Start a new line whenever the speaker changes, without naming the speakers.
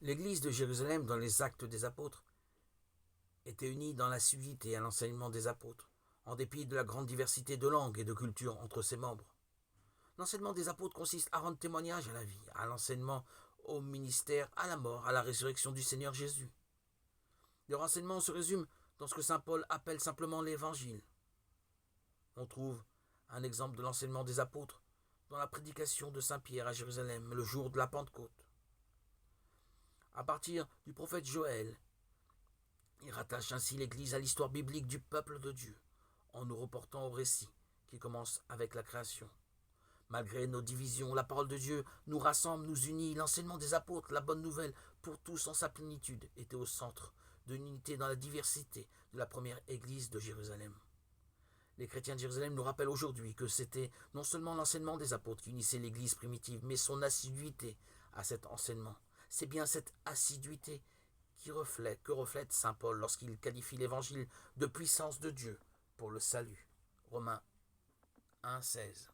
L'église de Jérusalem, dans les Actes des Apôtres, était unie dans l'assiduité à l'enseignement des apôtres, en dépit de la grande diversité de langues et de cultures entre ses membres. L'enseignement des apôtres consiste à rendre témoignage à la vie, à l'enseignement, au ministère, à la mort, à la résurrection du Seigneur Jésus. Le renseignement se résume dans ce que saint Paul appelle simplement l'évangile. On trouve un exemple de l'enseignement des apôtres dans la prédication de saint Pierre à Jérusalem le jour de la Pentecôte. À partir du prophète Joël, il rattache ainsi l'Église à l'histoire biblique du peuple de Dieu, en nous reportant au récit qui commence avec la création. Malgré nos divisions, la parole de Dieu nous rassemble, nous unit. L'enseignement des apôtres, la bonne nouvelle pour tous en sa plénitude, était au centre de l'unité dans la diversité de la première Église de Jérusalem. Les chrétiens de Jérusalem nous rappellent aujourd'hui que c'était non seulement l'enseignement des apôtres qui unissait l'Église primitive, mais son assiduité à cet enseignement. C'est bien cette assiduité que reflète saint Paul lorsqu'il qualifie l'Évangile de puissance de Dieu pour le salut. Romains 1,16.